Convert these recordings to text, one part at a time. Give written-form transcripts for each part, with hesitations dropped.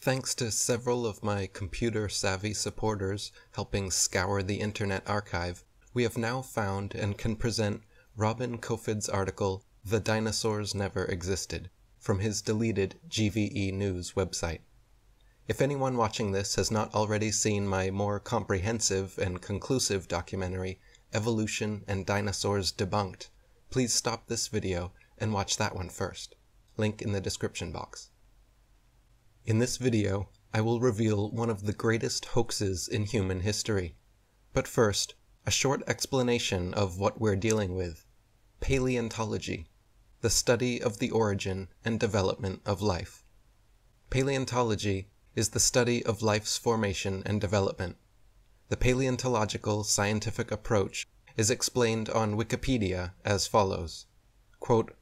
Thanks to several of my computer-savvy supporters helping scour the Internet Archive, we have now found and can present Robin Kofid's article, "The Dinosaurs Never Existed," from his deleted GVE News website. If anyone watching this has not already seen my more comprehensive and conclusive documentary, Evolution and Dinosaurs Debunked, please stop this video and watch that one first. Link in the description box. In this video, I will reveal one of the greatest hoaxes in human history. But first, a short explanation of what we're dealing with. Paleontology, the study of the origin and development of life. Paleontology is the study of life's formation and development. The paleontological scientific approach is explained on Wikipedia as follows. Quote,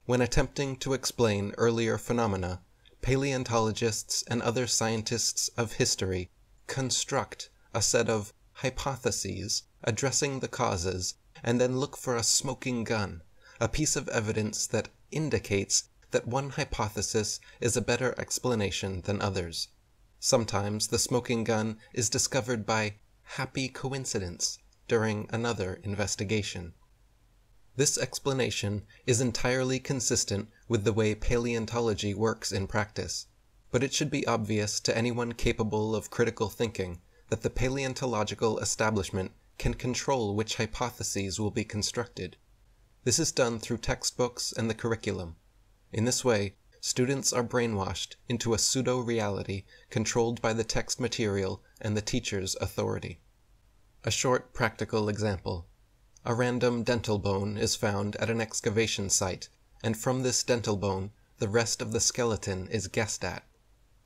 "When attempting to explain earlier phenomena, paleontologists and other scientists of history construct a set of hypotheses addressing the causes and then look for a smoking gun, a piece of evidence that indicates that one hypothesis is a better explanation than others. Sometimes the smoking gun is discovered by happy coincidence during another investigation. This explanation is entirely consistent with the way paleontology works in practice, but it should be obvious to anyone capable of critical thinking that the paleontological establishment can control which hypotheses will be constructed. This is done through textbooks and the curriculum. In this way, students are brainwashed into a pseudo-reality controlled by the text material and the teacher's authority. A short practical example. A random dental bone is found at an excavation site, and from this dental bone, the rest of the skeleton is guessed at.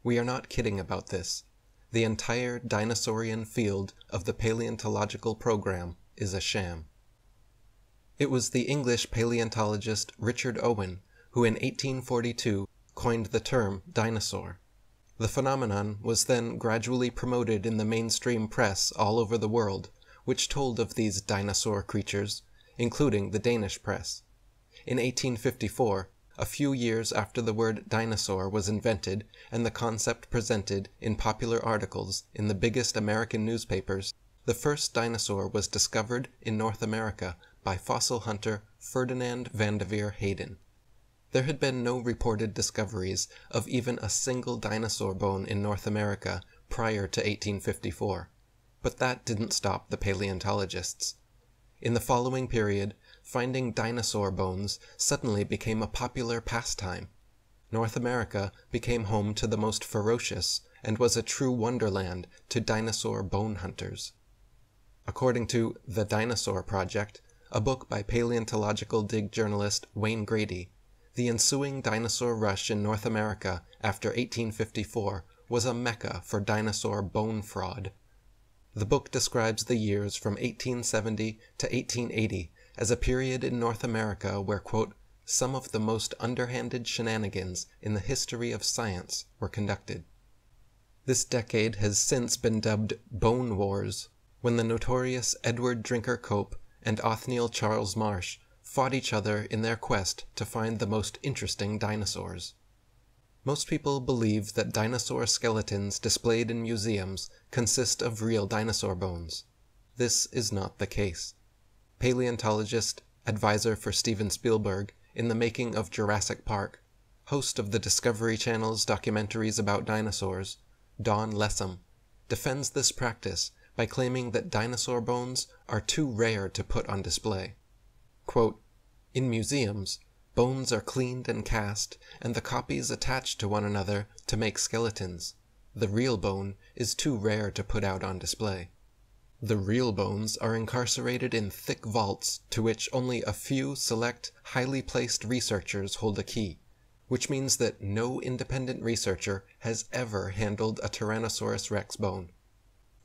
We are not kidding about this. The entire dinosaurian field of the paleontological program is a sham. It was the English paleontologist Richard Owen who in 1842 coined the term dinosaur. The phenomenon was then gradually promoted in the mainstream press all over the world, which told of these dinosaur creatures, including the Danish press. In 1854, a few years after the word dinosaur was invented and the concept presented in popular articles in the biggest American newspapers, the first dinosaur was discovered in North America by fossil hunter Ferdinand Vanderveer Hayden. There had been no reported discoveries of even a single dinosaur bone in North America prior to 1854. But that didn't stop the paleontologists. In the following period, finding dinosaur bones suddenly became a popular pastime. North America became home to the most ferocious and was a true wonderland to dinosaur bone hunters. According to The Dinosaur Project, a book by paleontological dig journalist Wayne Grady, the ensuing dinosaur rush in North America after 1854 was a mecca for dinosaur bone fraud. The book describes the years from 1870 to 1880 as a period in North America where, quote, "some of the most underhanded shenanigans in the history of science were conducted." This decade has since been dubbed Bone Wars, when the notorious Edward Drinker Cope and Othniel Charles Marsh fought each other in their quest to find the most interesting dinosaurs. Most people believe that dinosaur skeletons displayed in museums consist of real dinosaur bones. This is not the case. Paleontologist, advisor for Steven Spielberg in the making of Jurassic Park, host of the Discovery Channel's documentaries about dinosaurs, Don Lessam, defends this practice by claiming that dinosaur bones are too rare to put on display. Quote, "In museums, bones are cleaned and cast, and the copies attached to one another to make skeletons. The real bone is too rare to put out on display. The real bones are incarcerated in thick vaults to which only a few select, highly placed researchers hold a key, which means that no independent researcher has ever handled a Tyrannosaurus rex bone.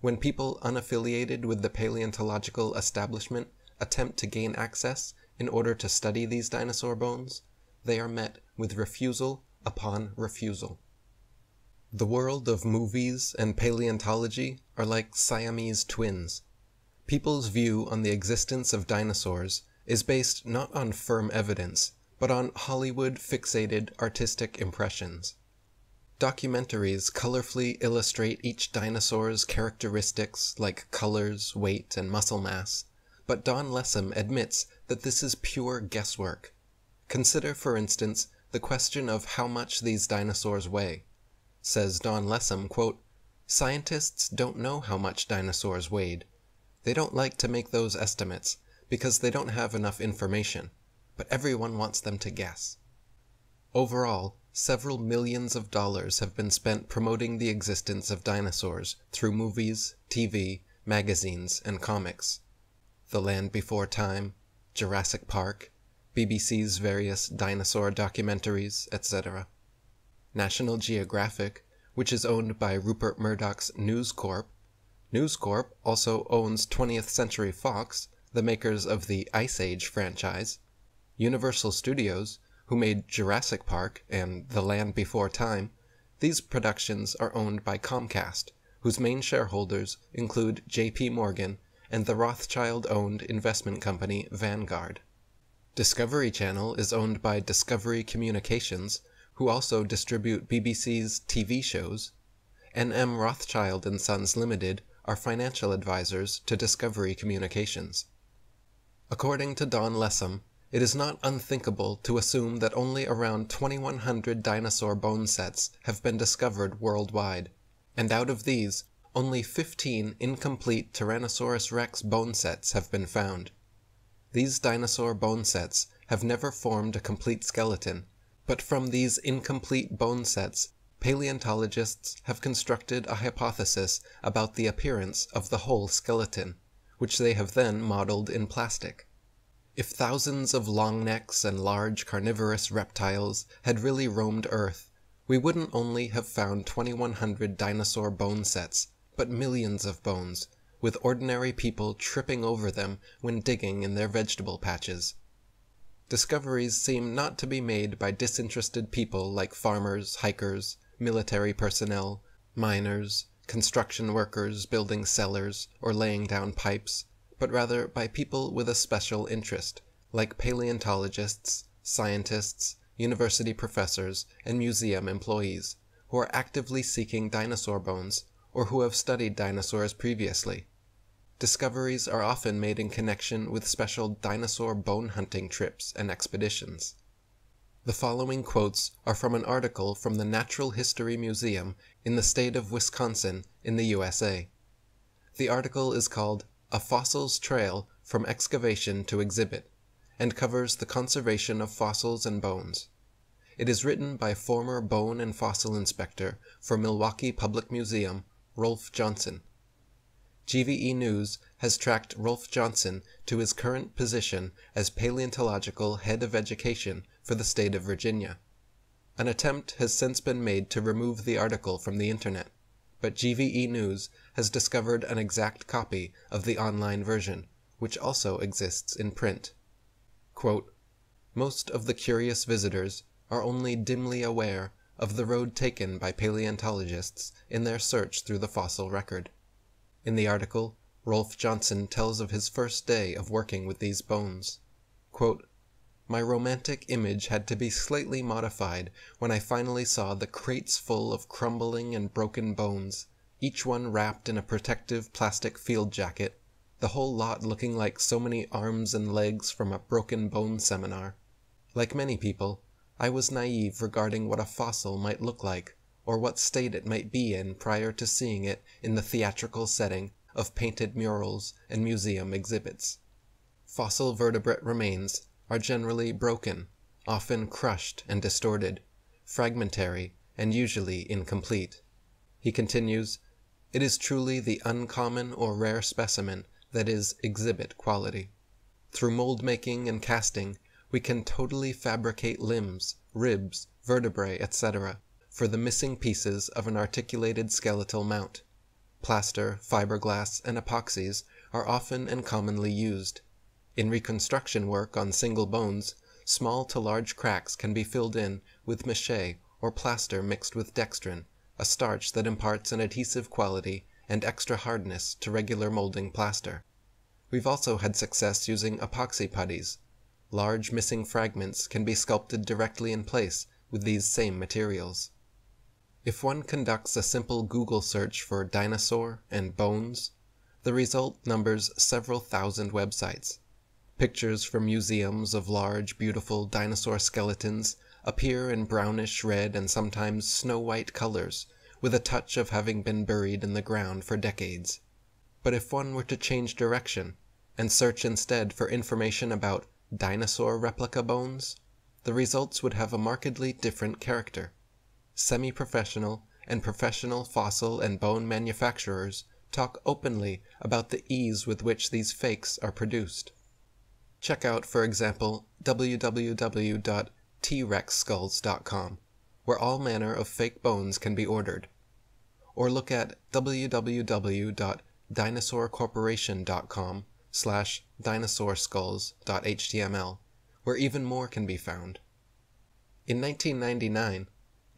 When people unaffiliated with the paleontological establishment attempt to gain access in order to study these dinosaur bones, they are met with refusal upon refusal." The world of movies and paleontology are like Siamese twins. People's view on the existence of dinosaurs is based not on firm evidence, but on Hollywood-fixated artistic impressions. Documentaries colorfully illustrate each dinosaur's characteristics like colors, weight, and muscle mass, but Don Lessem admits that this is pure guesswork. Consider, for instance, the question of how much these dinosaurs weigh. Says Don Lessem, quote, "Scientists don't know how much dinosaurs weighed. They don't like to make those estimates because they don't have enough information, but everyone wants them to guess." Overall, several millions of dollars have been spent promoting the existence of dinosaurs through movies, TV, magazines, and comics. The Land Before Time, Jurassic Park, BBC's various dinosaur documentaries, etc. National Geographic, which is owned by Rupert Murdoch's News Corp. News Corp also owns 20th Century Fox, the makers of the Ice Age franchise. Universal Studios, who made Jurassic Park and The Land Before Time. These productions are owned by Comcast, whose main shareholders include J.P. Morgan and the Rothschild-owned investment company Vanguard. Discovery Channel is owned by Discovery Communications, who also distribute BBC's TV shows. N.M. Rothschild & Sons Limited are financial advisors to Discovery Communications. According to Don Lessem, it is not unthinkable to assume that only around 2,100 dinosaur bone sets have been discovered worldwide, and out of these, only 15 incomplete Tyrannosaurus rex bone sets have been found. These dinosaur bone sets have never formed a complete skeleton, but from these incomplete bone sets, paleontologists have constructed a hypothesis about the appearance of the whole skeleton, which they have then modeled in plastic. If thousands of long necks and large carnivorous reptiles had really roamed Earth, we wouldn't only have found 2,100 dinosaur bone sets, but millions of bones, with ordinary people tripping over them when digging in their vegetable patches. Discoveries seem not to be made by disinterested people like farmers, hikers, military personnel, miners, construction workers building cellars or laying down pipes, but rather by people with a special interest, like paleontologists, scientists, university professors, and museum employees, who are actively seeking dinosaur bones or who have studied dinosaurs previously. Discoveries are often made in connection with special dinosaur bone hunting trips and expeditions. The following quotes are from an article from the Natural History Museum in the state of Wisconsin in the USA. The article is called "A Fossils Trail from Excavation to Exhibit," and covers the conservation of fossils and bones. It is written by former bone and fossil inspector for Milwaukee Public Museum, Rolf Johnson. GVE News has tracked Rolf Johnson to his current position as paleontological head of education for the state of Virginia. An attempt has since been made to remove the article from the internet, but GVE News has discovered an exact copy of the online version, which also exists in print. Quote, "Most of the curious visitors are only dimly aware of the road taken by paleontologists in their search through the fossil record." In the article, Rolf Johnson tells of his first day of working with these bones. Quote, "My romantic image had to be slightly modified when I finally saw the crates full of crumbling and broken bones, each one wrapped in a protective plastic field jacket, the whole lot looking like so many arms and legs from a broken bone seminar. Like many people, I was naive regarding what a fossil might look like, or what state it might be in prior to seeing it in the theatrical setting of painted murals and museum exhibits. Fossil vertebrate remains are generally broken, often crushed and distorted, fragmentary, and usually incomplete." He continues, "It is truly the uncommon or rare specimen that is exhibit quality. Through mold making and casting, we can totally fabricate limbs, ribs, vertebrae, etc., for the missing pieces of an articulated skeletal mount. Plaster, fiberglass, and epoxies are often and commonly used. In reconstruction work on single bones, small to large cracks can be filled in with mache or plaster mixed with dextrin, a starch that imparts an adhesive quality and extra hardness to regular molding plaster. We've also had success using epoxy putties. Large missing fragments can be sculpted directly in place with these same materials." If one conducts a simple Google search for dinosaur and bones, the result numbers several thousand websites. Pictures from museums of large, beautiful dinosaur skeletons appear in brownish red and sometimes snow-white colors, with a touch of having been buried in the ground for decades. But if one were to change direction and search instead for information about dinosaur replica bones, the results would have a markedly different character. Semi-professional and professional fossil and bone manufacturers talk openly about the ease with which these fakes are produced. Check out, for example, www.trexskulls.com, where all manner of fake bones can be ordered. Or look at www.dinosaurecorporation.com/dinosaurskulls.html, where even more can be found. In 1999,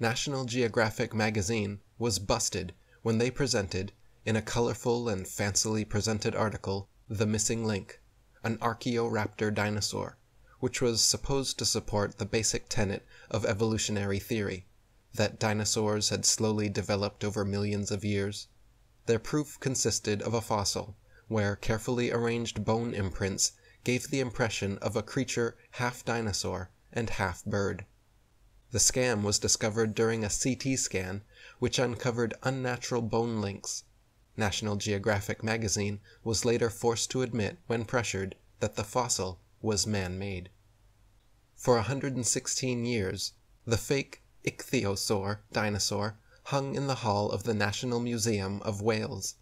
National Geographic magazine was busted when they presented, in a colorful and fancily presented article, The Missing Link, an Archaeoraptor dinosaur, which was supposed to support the basic tenet of evolutionary theory, that dinosaurs had slowly developed over millions of years. Their proof consisted of a fossil, where carefully arranged bone imprints gave the impression of a creature half dinosaur and half bird. The scam was discovered during a CT scan, which uncovered unnatural bone links. National Geographic magazine was later forced to admit, when pressured, that the fossil was man-made. For 116 years, the fake ichthyosaur dinosaur hung in the hall of the National Museum of Wales.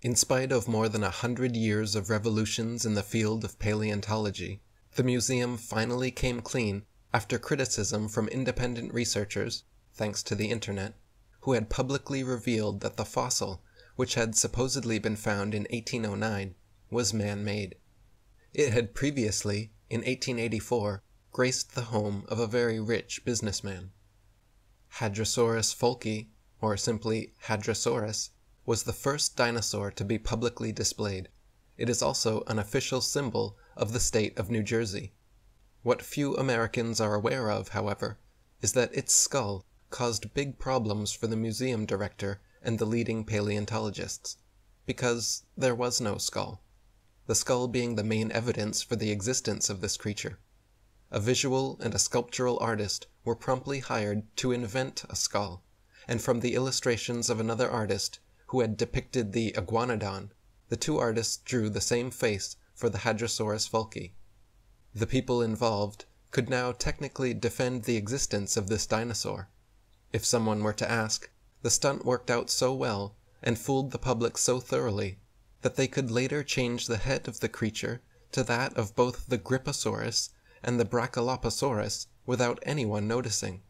In spite of more than 100 years of revolutions in the field of paleontology, the museum finally came clean after criticism from independent researchers, thanks to the internet, who had publicly revealed that the fossil, which had supposedly been found in 1809, was man-made. It had previously, in 1884, graced the home of a very rich businessman. Hadrosaurus folki, or simply Hadrosaurus, was the first dinosaur to be publicly displayed. It is also an official symbol of the state of New Jersey. What few Americans are aware of, however, is that its skull caused big problems for the museum director and the leading paleontologists, because there was no skull, the skull being the main evidence for the existence of this creature. A visual and a sculptural artist were promptly hired to invent a skull, and from the illustrations of another artist who had depicted the iguanodon, the two artists drew the same face for the Hadrosaurus folki. The people involved could now technically defend the existence of this dinosaur. If someone were to ask, the stunt worked out so well and fooled the public so thoroughly that they could later change the head of the creature to that of both the Griposaurus and the Brachioposaurus without anyone noticing.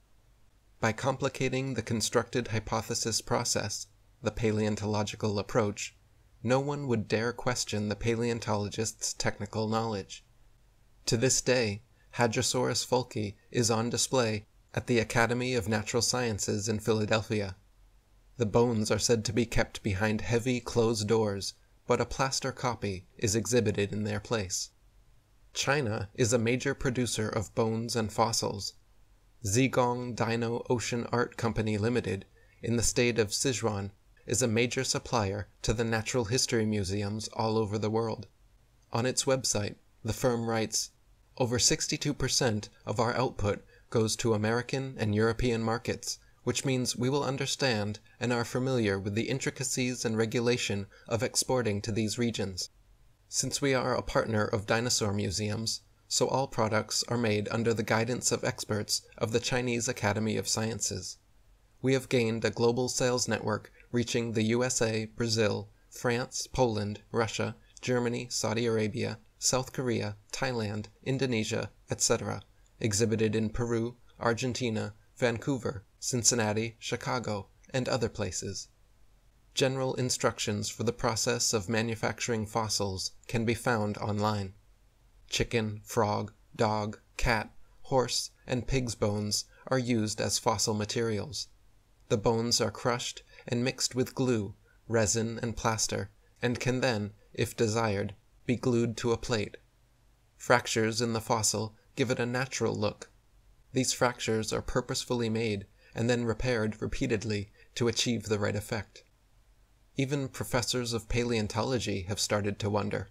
By complicating the constructed hypothesis process, the paleontological approach, no one would dare question the paleontologist's technical knowledge. To this day, Hadrosaurus folki is on display at the Academy of Natural Sciences in Philadelphia. The bones are said to be kept behind heavy closed doors, but a plaster copy is exhibited in their place. China is a major producer of bones and fossils. Zhejiang Dino Ocean Art Company Limited, in the state of Sichuan, is a major supplier to the natural history museums all over the world. On its website, the firm writes, "Over 62% of our output goes to American and European markets, which means we will understand and are familiar with the intricacies and regulation of exporting to these regions. Since we are a partner of dinosaur museums, so all products are made under the guidance of experts of the Chinese Academy of Sciences. We have gained a global sales network reaching the USA, Brazil, France, Poland, Russia, Germany, Saudi Arabia, South Korea, Thailand, Indonesia, etc., exhibited in Peru, Argentina, Vancouver, Cincinnati, Chicago, and other places. General instructions for the process of manufacturing fossils can be found online. Chicken, frog, dog, cat, horse, and pig's bones are used as fossil materials. The bones are crushed and mixed with glue, resin, and plaster, and can then, if desired, be glued to a plate. Fractures in the fossil give it a natural look. These fractures are purposefully made and then repaired repeatedly to achieve the right effect. Even professors of paleontology have started to wonder.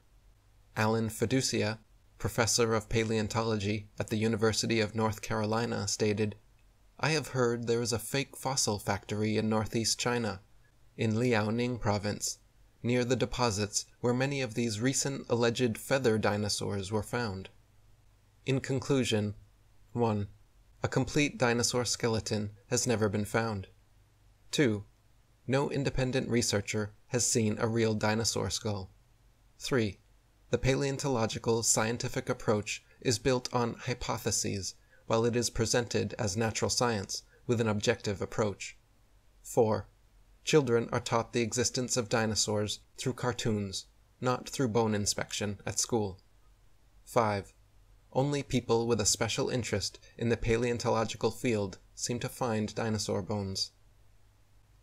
Alan Fiducia, professor of paleontology at the University of North Carolina, stated, "I have heard there is a fake fossil factory in northeast China, in Liaoning province, near the deposits where many of these recent alleged feather dinosaurs were found." In conclusion, 1. A complete dinosaur skeleton has never been found. 2. No independent researcher has seen a real dinosaur skull. 3. The paleontological scientific approach is built on hypotheses, while it is presented as natural science with an objective approach. 4. Children are taught the existence of dinosaurs through cartoons, not through bone inspection at school. 5. Only people with a special interest in the paleontological field seem to find dinosaur bones.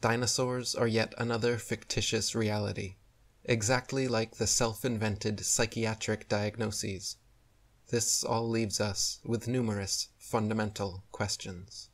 Dinosaurs are yet another fictitious reality, exactly like the self-invented psychiatric diagnoses. This all leaves us with numerous fundamental questions.